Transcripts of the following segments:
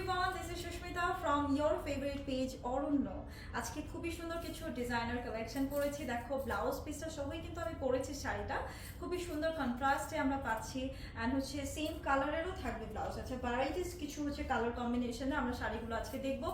everyone, this is Shushmita from your favorite page অরণ্য। আজকে খুবই সুন্দর কিছু ডিজাইনার কালেকশন করেছি। দেখো ব্লাউজ পিসটা সবই কিন্তু আমি পরেছি শাড়িটা খুবই সুন্দর কন্ট্রাস্টে আমরা পাচ্ছি এন্ড হচ্ছে সেম কালারেরও থাকবে ব্লাউজ। আচ্ছা ভ্যারাইটিস কিছু হচ্ছে কালার কম্বিনেশনে আমরা শাড়িগুলো আজকে দেখব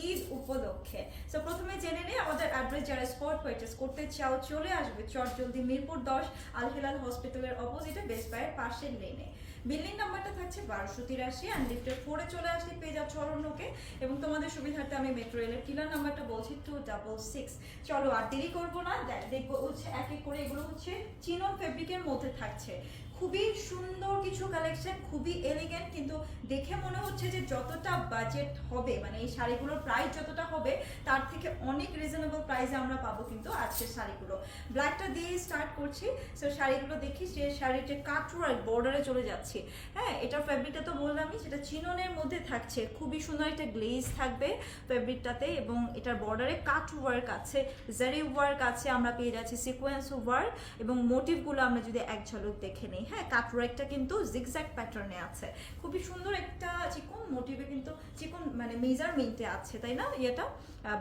ঈদ উপলক্ষে। সো প্রথমে জেনে নিই আমাদের অ্যাড্রেস, যারা স্পট পারচেজ করতে চাও চলে আসবে চটজলদি মিরপুর 10 আল হিলাল হসপিটালের অপোজিটে বেস্ট বাইয়ের পাশের লেনে। বিল্ডিং নাম্বারটা থাকছে 1283 অ্যান্ড লিফটের 4 চলে আসলে পেয়ে যাচ্ছ অরণ্যকে। এবং তোমাদের সুবিধার্থে আমি মেট্রো রেলের টিলার নাম্বারটা বলছি 266। চলো আর দেরি করবো না, দেখবো হচ্ছে এক এক করে। এগুলো হচ্ছে চিনন ফেব্রিকের মধ্যে থাকছে খুবই সুন্দর কিছু কালেকশন, খুবই এলিগেন্ট, কিন্তু দেখে মনে হচ্ছে যে যতটা বাজেট হবে মানে এই শাড়িগুলোর প্রাইস যতটা হবে তার থেকে অনেক রিজনেবল প্রাইসে আমরা পাবো কিন্তু আজকের শাড়িগুলো। ব্ল্যাকটা দিয়ে স্টার্ট করছি। সো শাড়িগুলো দেখি, যে শাড়িটা কাটওয়ার্ক বর্ডারে চলে যাচ্ছে। হ্যাঁ, এটার ফেব্রিকটা তো বললামই, সেটা চিননের মধ্যে থাকছে, খুবই সুন্দর একটা গ্লেজ থাকবে ফেব্রিকটাতে এবং এটার বর্ডারে কাট ওয়ার্ক আছে, জারি ওয়ার্ক আছে, আমরা পেয়ে যাচ্ছি সিকোয়েন্স ওয়ার্ক এবং মোটিভগুলো আমরা যদি এক ঝলক দেখে নিই। হ্যাঁ, কাট ওয়ার্কটা কিন্তু জিগজ্যাগ প্যাটার্নে আছে, খুবই সুন্দর একটা চিকন মোটিভে কিন্তু চিকন মানে মেজারমেন্টে আছে, তাই না? এটা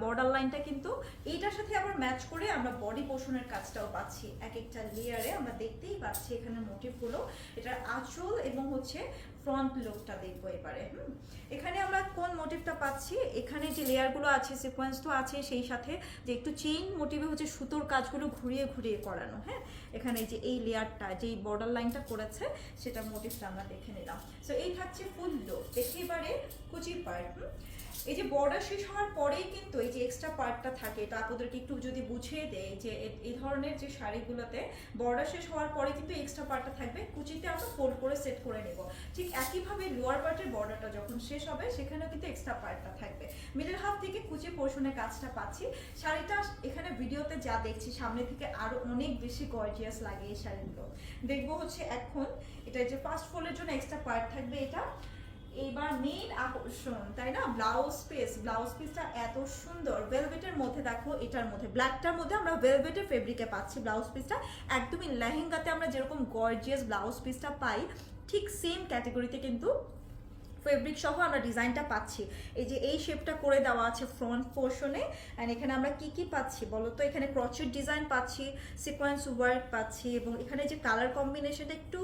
বর্ডার লাইনটা কিন্তু এইটার সাথে আবার ম্যাচ করে আমরা বডি পোর্শনের কাজটাও পাচ্ছি এক একটা লেয়ারে। আমরা দেখতেই পাচ্ছি এখানে মোটিভগুলো, এটার আঁচল এবং হচ্ছে ফ্রন্ট লুকটা দেখবো এবারে। এখানে আমরা কোন মোটিভটা পাচ্ছি, এখানে যে লেয়ারগুলো আছে সিকোয়েন্স তো আছে, সেই সাথে যে একটু চেইন মোটিভে হচ্ছে সুতোর কাজগুলো ঘুরিয়ে ঘুরিয়ে করানো। হ্যাঁ, এখানে যে এই লেয়ারটা যেই বর্ডার লাইনটা করেছে সেটা মোটিভটা আমরা দেখে নিলাম। সো এই থাকছে ফুল লুক। একেবারে কুচি পার্ট। এই যে বর্ডার শেষ হওয়ার পরেই কিন্তু এই যে এক্সট্রা পার্টটা থাকে, এটা আপনাদেরকে একটু যদি বুঝিয়ে দেয় যে এই ধরনের যে শাড়িগুলোতে বর্ডার শেষ হওয়ার পরে কিন্তু এক্সট্রা পার্টটা থাকবে, কুচিতে আমরা ফোল্ড করে সেট করে নেব। ঠিক একইভাবে লোয়ার পার্টের বর্ডারটা যখন শেষ হবে সেখানেও কিন্তু এক্সট্রা পার্টটা থাকবে। মিডল হাফ থেকে কুচি পোর্শনের কাজটা পাচ্ছি। শাড়িটা এখানে ভিডিওতে যা দেখছি সামনে থেকে আরো অনেক বেশি গর্জিয়াস লাগে এই শাড়িগুলো। দেখবো হচ্ছে এখন এটা যে ফার্স্ট ফোল্ডের জন্য এক্সট্রা পার্ট থাকবে এটা। এবার মেইন আকর্ষণ, তাই না? ব্লাউজ পিসটা এত সুন্দর ভেলভেটের মধ্যে। দেখো এটার মধ্যে ব্ল্যাকটার মধ্যে আমরা ভেলভেটের ফেব্রিকে পাচ্ছি ব্লাউজ পিসটা। একদমই লেহেঙ্গাতে আমরা যেরকম গর্জিয়াস ব্লাউজ পিসটা পাই ঠিক সেম ক্যাটাগরিতে কিন্তু ফেব্রিক সহ আমরা ডিজাইনটা পাচ্ছি। এই যে এই শেপটা করে দেওয়া আছে ফ্রন্ট পোর্শনে। অ্যান্ড এখানে আমরা কি কি পাচ্ছি বলো তো? এখানে ক্রচের ডিজাইন পাচ্ছি, সিকোয়েন্স ওয়ার্ক পাচ্ছি এবং এখানে যে কালার কম্বিনেশনটা একটু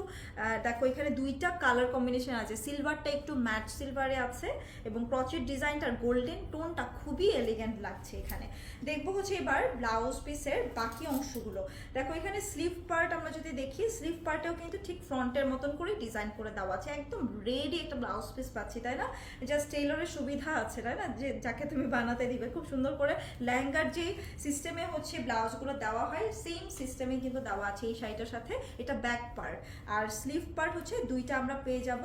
দেখো, এখানে দুইটা কালার কম্বিনেশন আছে, সিলভারটা একটু ম্যাট সিলভারে আছে এবং ক্রচের ডিজাইনটার গোল্ডেন টোনটা খুবই এলিগেন্ট লাগছে এখানে। দেখবো হচ্ছে এবার ব্লাউজ পিসের বাকি অংশগুলো। দেখো এখানে স্লিভ পার্ট আমরা যদি দেখি, স্লিভ পার্টেও কিন্তু ঠিক ফ্রন্টের মতন করে ডিজাইন করে দেওয়া আছে, একদম রেডি একটা ব্লাউজ পিস পাচ্ছি, তাই না? জাস্ট টেইলরের সুবিধা আছে, তাই না? যে যাকে তুমি বানাতে দিবে খুব সুন্দর করে লেহেঙ্গার যে সিস্টেমে হচ্ছে ব্লাউজগুলো দেওয়া হয় সেম সিস্টেমে কিন্তু দেওয়া আছে এই শাড়িটার সাথে। এটা ব্যাক পার্ট আর স্লিভ পার্ট হচ্ছে দুইটা আমরা পেয়ে যাব।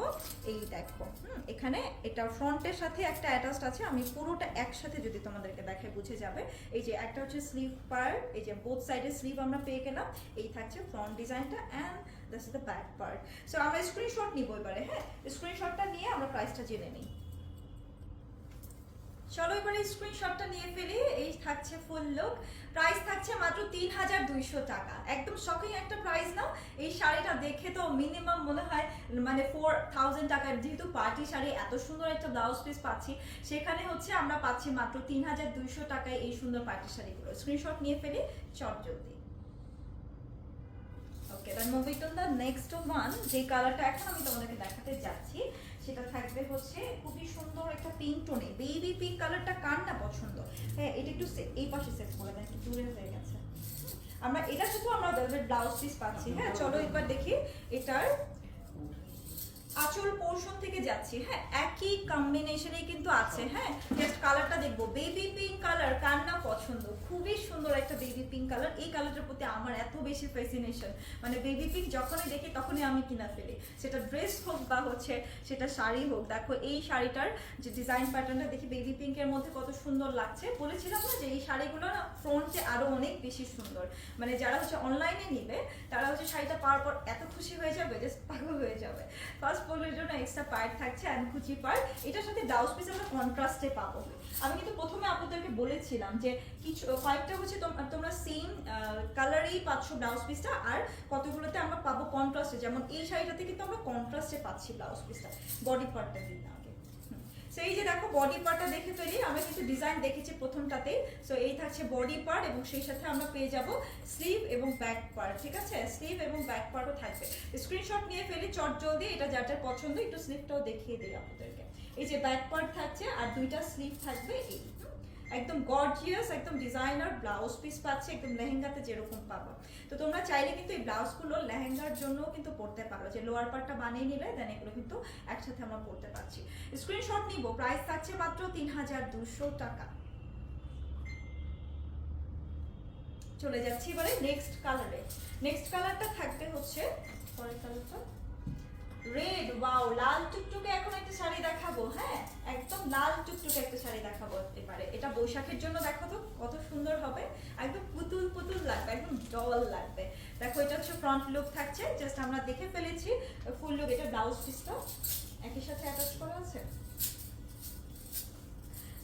এই দেখো এখানে এটা ফ্রন্টের সাথে একটা অ্যাটাচড আছে, আমি পুরোটা একসাথে যদি তোমাদেরকে দেখাই বুঝে যাবে। এই যে একটা হচ্ছে স্লিভ পার্ট, এই যে বোথ সাইডে স্লিভ আমরা পেয়ে গেলাম। এই থাকছে ফ্রন্ট ডিজাইনটা and this is the back part. So আমরা স্ক্রিনশট নিব এবারে। হ্যাঁ, স্ক্রিনশটটা নিয়ে আমরা প্রাইসটা জেনে নিই। চলো এবারে স্ক্রিনশটটা নিয়ে ফেলি। এই থাকছে ফুল লুক। প্রাইস থাকছে মাত্র 3200 টাকা। একদম শকিং একটা প্রাইস না? এই শাড়িটা দেখে তো মিনিমাম মনে হয় মানে 4000 টাকার, যেহেতু পার্টি শাড়ি এত সুন্দর একটা ব্লাউজ পিস পাচ্ছি, সেখানে হচ্ছে আমরা পাচ্ছি মাত্র 3200 টাকায় এই সুন্দর পার্টি শাড়িগুলো। স্ক্রিনশট নিয়ে ফেলি চট জলদি। Okay, then moving to the next one. যে কালারটা এখন আমি তোমাদেরকে দেখাতে যাচ্ছি সেটা থাকবে হচ্ছে খুবই সুন্দর একটা পিঙ্ক টোনে। বেবি পিঙ্ক কালারটা কার না পছন্দ? হ্যাঁ, এটা একটু এই পাশে সেট করে দেন, একটু দূরে হয়ে গেছে। আমরা এটা শুধু আমরা ভেলভেট ব্লাউজ পিস পাচ্ছি। হ্যাঁ, চলো একবার দেখি এটার আঁচল পোর্শন থেকে যাচ্ছি। হ্যাঁ, একই কম্বিনেশনে কিন্তু আছে। হ্যাঁ, জাস্ট কালারটা দেখবো, বেবি পিঙ্ক কালার কার না পছন্দ? খুবই সুন্দর একটা বেবি পিঙ্ক কালার। এই কালারটার প্রতি আমার এত বেশি ফ্যাসিনেশন, মানে বেবি পিঙ্ক যখনই দেখি তখনই আমি কিনা ফেলি, সেটা ড্রেস হোক বা হচ্ছে সেটা শাড়ি হোক। দেখো এই শাড়িটার যে ডিজাইন প্যাটার্নটা দেখি বেবি পিঙ্কের মধ্যে কত সুন্দর লাগছে। বলেছিলাম না যে এই শাড়িগুলো না ফ্রন্টে আরো অনেক বেশি সুন্দর, মানে যারা হচ্ছে অনলাইনে নিবে তারা হচ্ছে শাড়িটা পাওয়ার পর এত খুশি হয়ে যাবে, জাস্ট পাগল হয়ে যাবে। ফার্স্ট ফোল্ডের জন্য এক্সট্রা পার্ট থাকছে অ্যান্ড কুচি পার্ট। এটার সাথে ব্লাউজ পিস আমরা কন্ট্রাস্টে পাবো। আমি কিন্তু প্রথমে আপনাদেরকে বলেছিলাম যে কিছু কয়েকটা হচ্ছে তোমরা সেম কালারেই পাচ্ছ ব্লাউজ পিসটা, আর কতগুলোতে আমরা পাবো কন্ট্রাস্টে। যেমন এই শাড়িটাতে কিন্তু আমরা কন্ট্রাস্টে পাচ্ছি ব্লাউজ পিসটা। বডি পার্টটা দিই না আগে। সো এই যে দেখো বডি পার্টটা দেখে ফেলি, আমরা কিন্তু ডিজাইন দেখেছি প্রথমটাতেই। সো এই থাকছে বডি পার্ট এবং সেই সাথে আমরা পেয়ে যাব স্লিভ এবং ব্যাক পার্ট, ঠিক আছে? স্লিভ এবং ব্যাক পার্টও থাকবে। স্ক্রিনশট নিয়ে ফেলি চট জলদি, এটা যার যার পছন্দ। একটু স্লিভটাও দেখিয়ে দিই আপনাদেরকে। এই যে ব্যাক পার্ট থাকছে আর দুইটা স্লিভ থাকবে। এই একদম গর্জিয়াস, একদম ডিজাইনার ব্লাউজ পিস পাচ্ছে, একদম লেহেঙ্গাতে যেরকম পাবো। তো তোমরা চাইলে কিন্তু এই ব্লাউজগুলো লেহেঙ্গার জন্য কিন্তু পরতে পারো, যে লোয়ার পার্টটা বানিয়ে নিলে দেন এগুলো কিন্তু একসাথে আমরা পরতে পারছি। স্ক্রিনশট নিব, প্রাইস থাকছে মাত্র 3200 টাকা। চলে যাচ্ছি এবারে নেক্সট কালারে। নেক্সট কালারটা থাকবে হচ্ছে পরের কালারটা রেড। ওয়াও, লাল টুকটুকে এখন একটা শাড়ি দেখাবো। হ্যাঁ, একদম লাল টুকটুকে একটা শাড়ি দেখাবো এবারে। এটা বৈশাখের জন্য দেখো তো কত সুন্দর হবে, একদম পুতুল পুতুল লাগবে, একদম ডল লাগবে। দেখো এটা হচ্ছে ফ্রন্ট লুক থাকছে, জাস্ট আমরা দেখে ফেলেছি ফুল লুক। এটা ব্লাউজ পিসটা একই সাথে অ্যাটাচ করা আছে।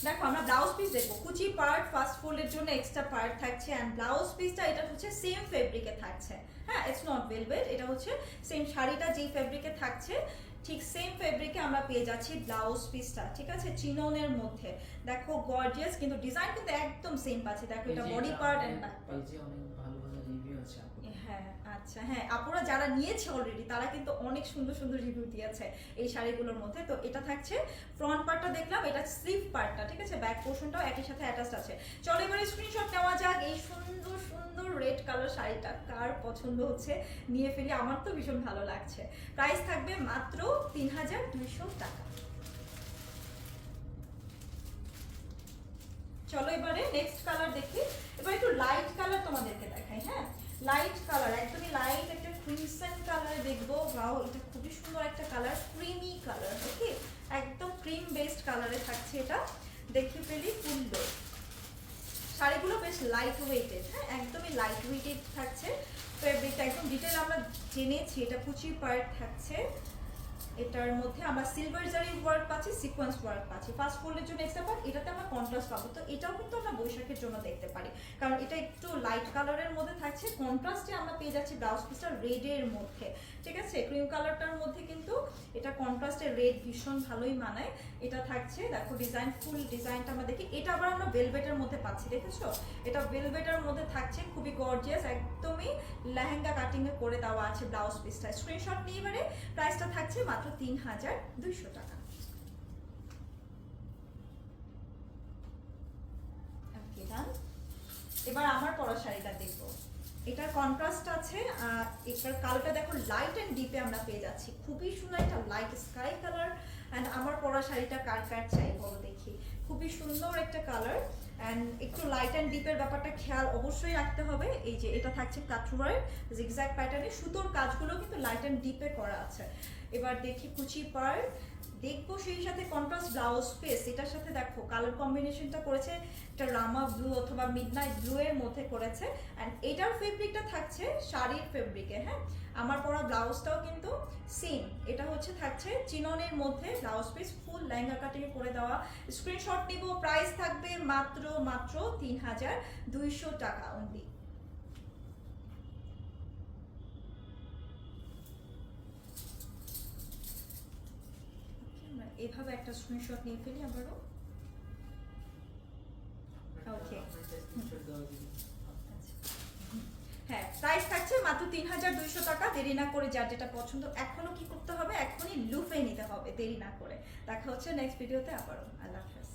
দেখো আমরা ব্লাউজ পিস দেখবো, কুচি পার্ট ফার্স্ট ফোল্ডের জন্য এক্সট্রা পার্ট থাকছে, এন্ড ব্লাউজ পিসটা এটা হচ্ছে সেম ফেব্রিকে থাকছে। হ্যাঁ, ইটস নট ভেলভেট, এটা হচ্ছে সেম শাড়িটা যেই ফেব্রিকে থাকছে ঠিক সেম ফেব্রিকে আমরা পেয়ে যাচ্ছি ব্লাউজ পিসটা, ঠিক আছে? চিননের মধ্যে দেখো গর্জিয়াস, কিন্তু ডিজাইন কিন্তু একদম সেম পাচ্ছে। দেখো এটা body part and back part. অনেক ভালো ভালো রিভিউ আছে। হ্যাঁ আচ্ছা, হ্যাঁ আপুরা যারা নিয়েছে অলরেডি তারা কিন্তু অনেক সুন্দর সুন্দর রিভিউ দিয়েছে এই শাড়িগুলোর মধ্যে। তো এটা থাকছে ফ্রন্ট পার্টটা দেখলাম, এটা স্লিভ পার্টটা, ঠিক আছে? ব্যাক পোর্শনটাও একই সাথে অ্যাটাচড আছে। চলো এবারে স্ক্রিনশট নেওয়া যাক। এই সুন্দর সুন্দর রেড কালার শাড়িটা কার পছন্দ হচ্ছে নিয়ে ফেলি, আমার তো ভীষণ ভালো লাগছে। প্রাইস থাকবে মাত্র 3200 টাকা। চলো এবারে নেক্সট কালার দেখি। এবার একটু লাইট কালার তোমাদেরকে দেখাই। হ্যাঁ, লাইট কালার, একদমই লাইট একটা ক্রিমসন কালার দেখবো। ওয়াও, এটা খুবই সুন্দর একটা কালার, ক্রিমি কালার। ওকে, একদম ক্রিম বেসড কালারে থাকছে এটা। দেখে ফেলি ফুল লুক। শাড়িগুলো বেশ লাইট ওয়েটেড। হ্যাঁ, একদমই লাইট ওয়েটেড থাকছে। ফেব্রিকটা একদম ডিটেল আমরা জেনেছি। এটা কুচি পার্ট থাকছে, এটার মধ্যে আমরা সিলভার জারি ওয়ার্ক পাচ্ছি, সিকোয়েন্স ওয়ার্ক পাচ্ছি। ফার্স্ট ফোল্ডের জন্য এক্সট্রা পার্ট, এটাতে আমরা কন্ট্রাস্ট পাবো। তো এটাও কিন্তু আমরা বৈশাখের জন্য দেখতে পারি, কারণ এটা একটু লাইট কালারের মধ্যে থাকছে। কন্ট্রাস্টে আমরা পেয়ে যাচ্ছি ব্লাউজ পিসটা রেডের মধ্যে, ঠিক আছে? ক্রিম কালারটার মধ্যে কিন্তু এটা কন্ট্রাস্টে রেড ভীষণ ভালোই মানায়। এটা থাকছে দেখো ডিজাইন, ফুল ডিজাইনটা আমরা দেখি। এটা আবার আমরা ভেলভেটের মধ্যে পাচ্ছি, দেখেছো? এটা ভেলভেটের মধ্যে থাকছে, খুবই গর্জিয়াস, একদমই লেহেঙ্গা কাটিং এ করে দেওয়া আছে ব্লাউজ পিসটা। স্ক্রিনশট নিয়ে এবারে প্রাইসটা থাকছে মাত্র 3200 টাকা। এবার আমার পরা শাড়িটা দেখবো। এটার কন্ট্রাস্ট আছে, এটার কালারটা দেখো লাইট এন্ড ডিপে আমরা পেয়ে যাচ্ছি। খুবই সুন্দর একটা লাইট স্কাই কালার। এন্ড আমার পরা শাড়িটা কার কার চাই বলো দেখি। খুবই সুন্দর একটা কালার, এন্ড একটু লাইট এন্ড ডিপের ব্যাপারটা খেয়াল অবশ্যই রাখতে হবে। এই যে এটা থাকছে কাটওয়ার্ক জিগজ্যাগ প্যাটার্নে, সুতোর কাজগুলো কিন্তু লাইট এন্ড ডিপে করা আছে। এবার দেখি কুচি পার্ট দেখবো, সেই সাথে কন্ট্রাস্ট ব্লাউজ পিস। এটার সাথে দেখো কালার কম্বিনেশনটা করেছে একটা রামা ব্লু অথবা মিডনাইট ব্লু এর মধ্যে করেছে। এন্ড এটার ফেব্রিকটা থাকছে শাড়ির ফেব্রিকে। হ্যাঁ, আমার পরা ব্লাউজটাও কিন্তু সেম। এটা হচ্ছে থাকছে চিননের মধ্যে ব্লাউজ পিস, ফুল লেহেঙ্গা কাটিং করে দেওয়া। স্ক্রিনশট নিব, প্রাইস থাকবে মাত্র 3200 টাকা অনলি। এভাবে একটা স্ক্রিনশট নিয়ে ফেলি আবারও। ওকে, হ্যাঁ প্রাইস থাকছে মাত্র 3200 টাকা। দেরি না করে যার যেটা পছন্দ এখনো কি করতে হবে, এখনই লুফে নিতে হবে দেরি না করে। দেখা হচ্ছে নেক্সট ভিডিওতে আবারও। আল্লাহ হাফেজ।